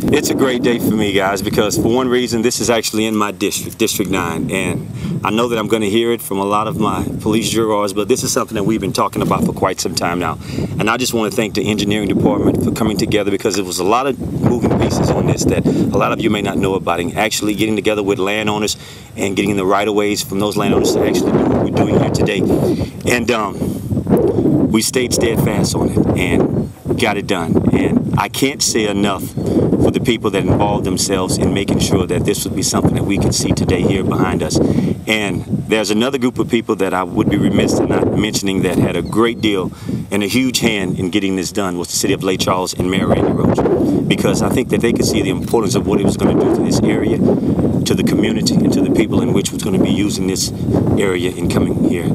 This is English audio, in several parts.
It's a great day for me, guys, because for one reason, this is actually in my district, District 9, and I know that I'm going to hear it from a lot of my police jurors, but this is something that we've been talking about for quite some time now. And I just want to thank the engineering department for coming together, because there was a lot of moving pieces on this that a lot of you may not know about, and actually getting together with landowners and getting the right-of-ways from those landowners to actually do what we're doing here today. And we stayed steadfast on it and got it done. And I can't say enough for the people that involved themselves in making sure that this would be something that we could see today here behind us. And there's another group of people that I would be remiss in not mentioning that had a great deal and a huge hand in getting this done, was the City of Lake Charles and Mayor Randy Roach, because I think that they could see the importance of what it was going to do to this area, to the community, and to the people in which was going to be using this area in coming here.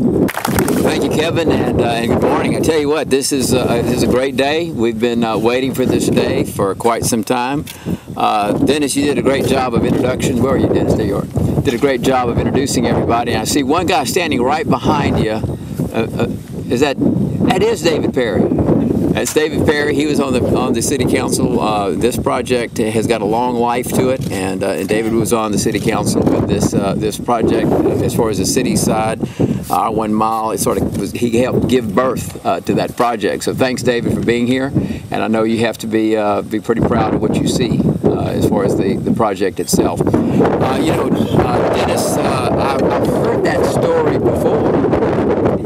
Thank you, Kevin, and good morning. I tell you what, this is a great day. We've been waiting for this day for quite some time. Dennis, you did a great job of introduction. Where are you, Dennis? There you are. Did a great job of introducing everybody. And I see one guy standing right behind you. That is David Perry. That's David Perry. He was on the city council. This project has got a long life to it, and David was on the city council with this project as far as the city side. Our 1 mile, he helped give birth to that project. So thanks, David, for being here. And I know you have to be pretty proud of what you see as far as the project itself. Dennis, I've heard that story before,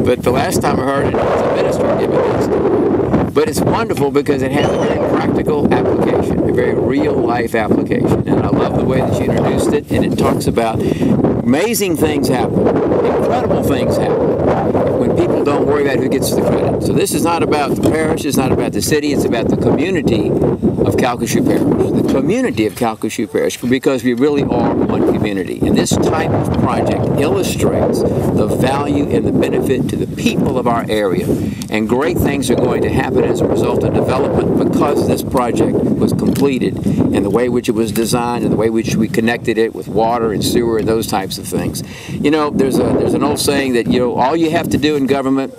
but the last time I heard it was a minister giving that story. But it's wonderful because it has a very practical application, a very real-life application. And I love the way that you introduced it, and it talks about amazing things happen, incredible things happen, when people don't worry about who gets the credit. So this is not about the parish, it's not about the city, it's about the community of Calcasieu Parish, the community of Calcasieu Parish, because we really are one community. And this type of project illustrates the value and the benefit to the people of our area. And great things are going to happen as a result of development because this project was completed, and the way in which it was designed, and the way in which we connected it with water and sewer and those types of things. You know, there's an old saying that, you know, all you have to do in government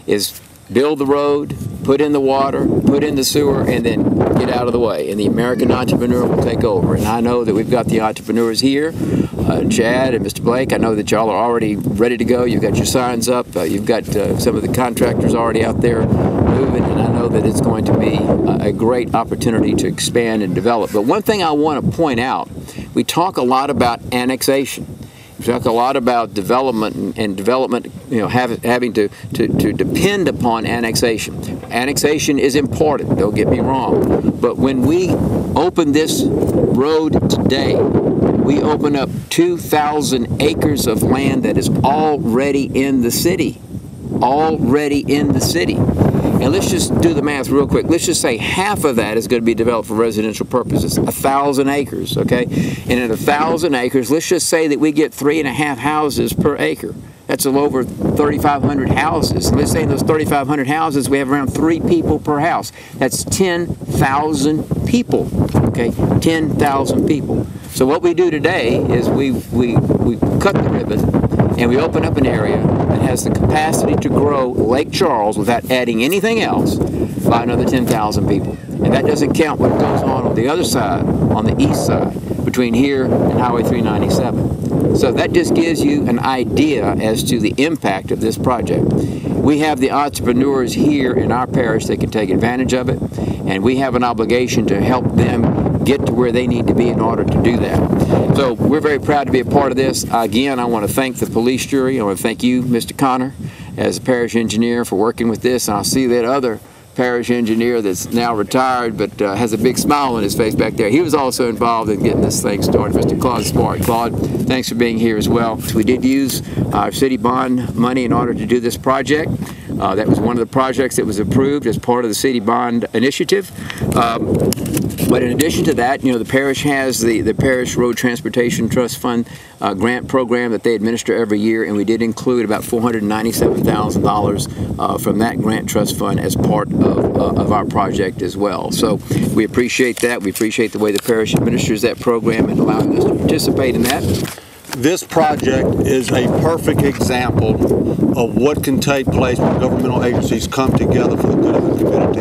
is build the road, put in the water, put in the sewer, and then get out of the way, and the American entrepreneur will take over. And I know that we've got the entrepreneurs here, Chad and Mr. Blake. I know that y'all are already ready to go. You've got your signs up. You've got some of the contractors already out there moving, and I know that it's going to be a great opportunity to expand and develop. But one thing I want to point out, we talk a lot about annexation. We talk a lot about development and development, you know, having to depend upon annexation. Annexation is important, don't get me wrong. But when we open this road today, we open up 2,000 acres of land that is already in the city. Already in the city. And let's just do the math real quick. Let's just say half of that is going to be developed for residential purposes, 1,000 acres, okay? And in 1,000 acres, let's just say that we get 3.5 houses per acre. That's a little over 3,500 houses. Let's say in those 3,500 houses, we have around 3 people per house. That's 10,000 people, okay? 10,000 people. So what we do today is we cut the ribbon, and we open up an area that has the capacity to grow Lake Charles without adding anything else by another 10,000 people. And that doesn't count what goes on the other side, on the east side, between here and Highway 397. So that just gives you an idea as to the impact of this project. We have the entrepreneurs here in our parish that can take advantage of it, and we have an obligation to help them get to where they need to be in order to do that. So we're very proud to be a part of this. Again, I want to thank the police jury. I want to thank you, Mr. Connor, as a parish engineer, for working with this. And I'll see that other parish engineer that's now retired but has a big smile on his face back there. He was also involved in getting this thing started, Mr. Claude Smart. Claude, thanks for being here as well. So we did use our city bond money in order to do this project. That was one of the projects that was approved as part of the city bond initiative. But in addition to that, you know, the parish has the Parish Road Transportation Trust Fund grant program that they administer every year, and we did include about $497,000 from that grant trust fund as part of our project as well. So we appreciate that. We appreciate the way the parish administers that program and allowing us to participate in that. this project is a perfect example of what can take place when governmental agencies come together for the good of the community.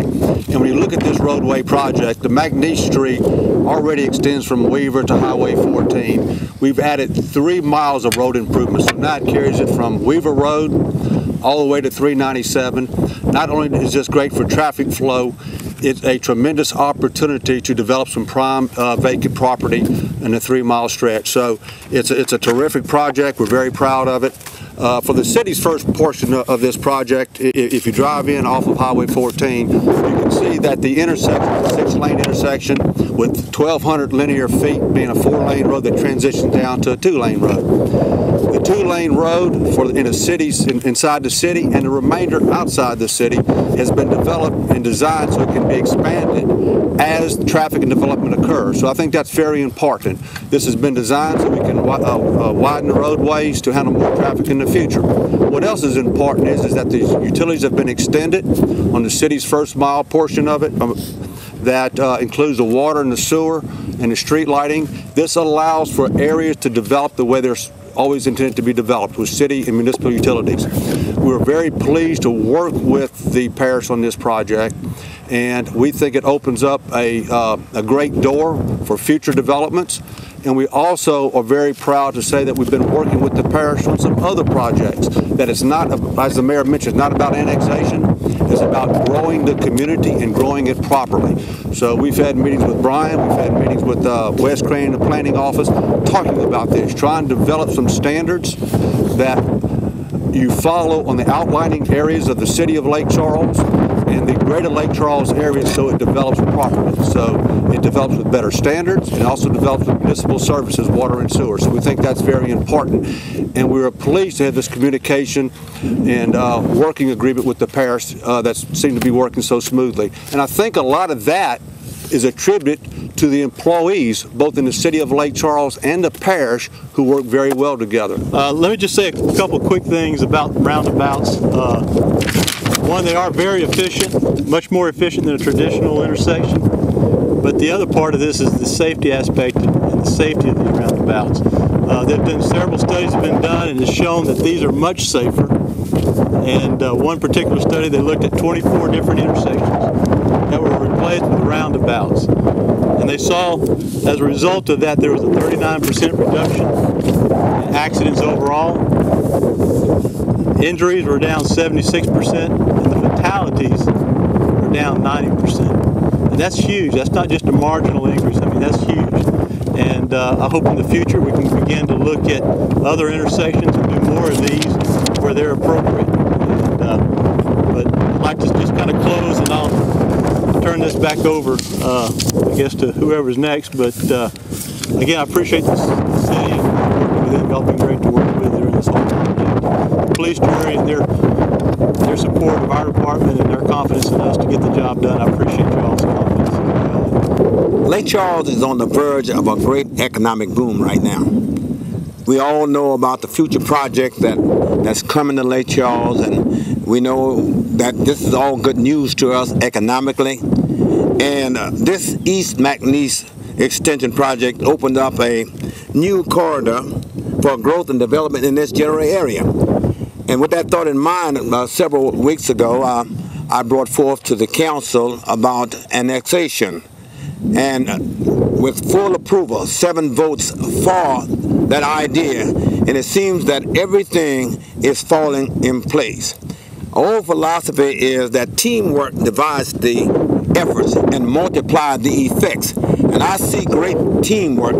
And when you look at this roadway project, the McNeese Street already extends from Weaver to Highway 14. We've added 3 miles of road improvements. So now it carries it from Weaver Road all the way to 397. Not only is this great for traffic flow, it's a tremendous opportunity to develop some prime vacant property in a 3-mile stretch. So it's a terrific project. We're very proud of it. For the city's first portion of this project, if you drive in off of Highway 14, you can see that the intersection, the 6-lane intersection with 1,200 linear feet being a 4-lane road that transitions down to a 2-lane road. The 2-lane road in the cities, inside the city, and the remainder outside the city has been developed and designed so it can be expanded as traffic and development occurs. So I think that's very important. This has been designed so we can widen the roadways to handle more traffic in the future. What else is important is that the utilities have been extended on the city's first mile portion of it. That includes the water and the sewer and the street lighting. This allows for areas to develop the way they're always intended to be developed with city and municipal utilities. We're very pleased to work with the parish on this project, and we think it opens up a great door for future developments. And we also are very proud to say that we've been working with the parish on some other projects. That it's not, as the mayor mentioned, not about annexation. It's about growing the community and growing it properly. So we've had meetings with Brian, we've had meetings with Wes Crane, the planning office, talking about this, trying to develop some standards that you follow on the outlining areas of the city of Lake Charles and the greater Lake Charles area, so it develops properly. So it develops with better standards and also develops with municipal services, water and sewer. So we think that's very important. And we are pleased to have this communication and working agreement with the parish that seemed to be working so smoothly. And I think a lot of that is a tribute to the employees, both in the city of Lake Charles and the parish, who work very well together. Let me just say a couple quick things about roundabouts. One, they are very efficient, much more efficient than a traditional intersection. But the other part of this is the safety aspect and the safety of these roundabouts. There have been several studies have been done, and it's shown that these are much safer. And one particular study, they looked at 24 different intersections that were replaced with roundabouts. And they saw, as a result of that, there was a 39% reduction in accidents overall. Injuries were down 76%, and the fatalities were down 90%. And that's huge. That's not just a marginal increase. I mean, that's huge. And I hope in the future we can begin to look at other intersections and do more of these where they're appropriate. But I'd like to just kind of close, and I'll turn this back over, I guess, to whoever's next. But again, I appreciate the city and working with them. Y'all been great to work with during this whole project. Police jury and their support of our department and their confidence in us to get the job done. I appreciate y'all's confidence. Lake Charles is on the verge of a great economic boom right now. We all know about the future project that's coming to Lake Charles, and we know that this is all good news to us economically. And this East McNeese Extension project opened up a new corridor for growth and development in this general area. And with that thought in mind, several weeks ago, I brought forth to the council about annexation. And with full approval, 7 votes for that idea, and it seems that everything is falling in place. Our old philosophy is that teamwork divides the efforts and multiplies the effects. And I see great teamwork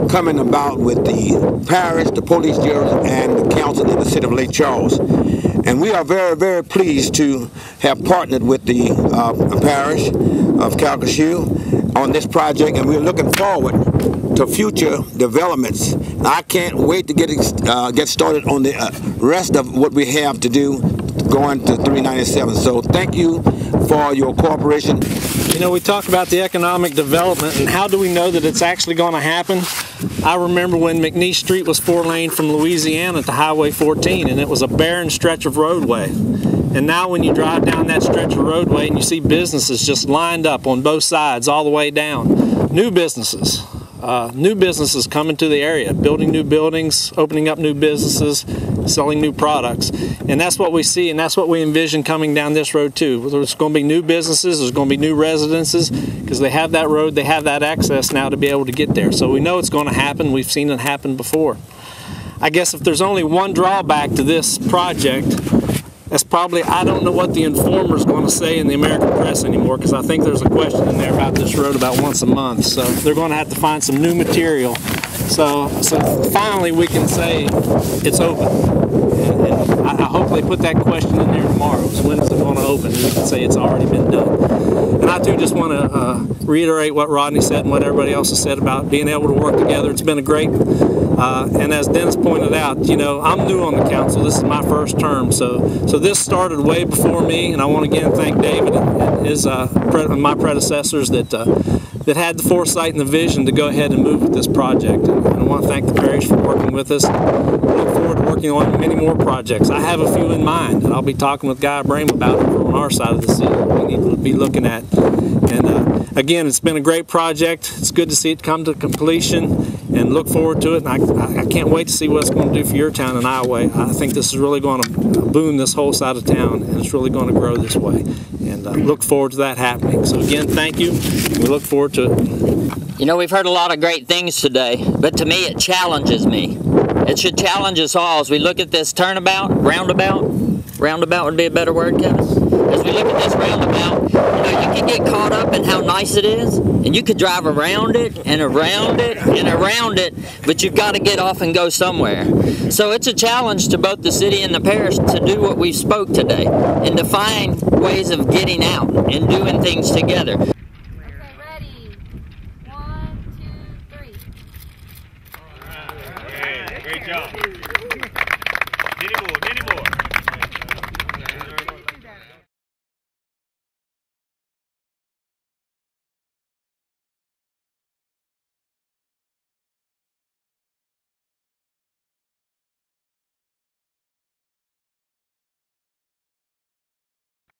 coming about with the parish, the police jury, and the council in the city of Lake Charles. And we are very, very pleased to have partnered with the parish of Calcasieu on this project, and we're looking forward to future developments. And I can't wait to get started on the rest of what we have to do going to 397. So thank you for your cooperation. You know, we talk about the economic development, and how do we know that it's actually going to happen? I remember when McNeese Street was 4-lane from Louisiana to Highway 14, and it was a barren stretch of roadway. And now when you drive down that stretch of roadway and you see businesses just lined up on both sides all the way down, new businesses, new businesses coming to the area, building new buildings, opening up new businesses, selling new products. And that's what we see, and that's what we envision coming down this road too. There's going to be new businesses, there's going to be new residences, because they have that road, they have that access now to be able to get there. So we know it's going to happen. We've seen it happen before. I guess if there's only one drawback to this project, that's probably, I don't know what the Informer's going to say in the American press anymore, because I think there's a question in there about this road about once a month. So they're going to have to find some new material. So finally we can say it's open. And I hope they put that question in there tomorrow. So when is it going to open? And we can say it's already been done. And I too just want to reiterate what Rodney said and what everybody else has said about being able to work together. It's been a great, and as Dennis pointed out, you know, I'm new on the council. This is my first term. So this started way before me, and I want to again thank David and his my predecessors that had the foresight and the vision to go ahead and move with this project. And I want to thank the parish for working with us. I look forward to working on many more projects. I have a few in mind, and I'll be talking with Guy Brame about it on our side of the city. We need to be looking at. And again, it's been a great project. It's good to see it come to completion, and look forward to it. And I can't wait to see what it's going to do for your town in Iowa. I think this is really going to boom this whole side of town, and it's really going to grow this way. And look forward to that happening. So again, thank you. We look forward to it. You know, we've heard a lot of great things today, but to me it challenges me. It should challenge us all as we look at this roundabout would be a better word, Kevin. As we look at this roundabout, you know, you can get caught up in how nice it is, and you could drive around it and around it and around it, but you've got to get off and go somewhere. So it's a challenge to both the city and the parish to do what we spoke today and to find ways of getting out and doing things together.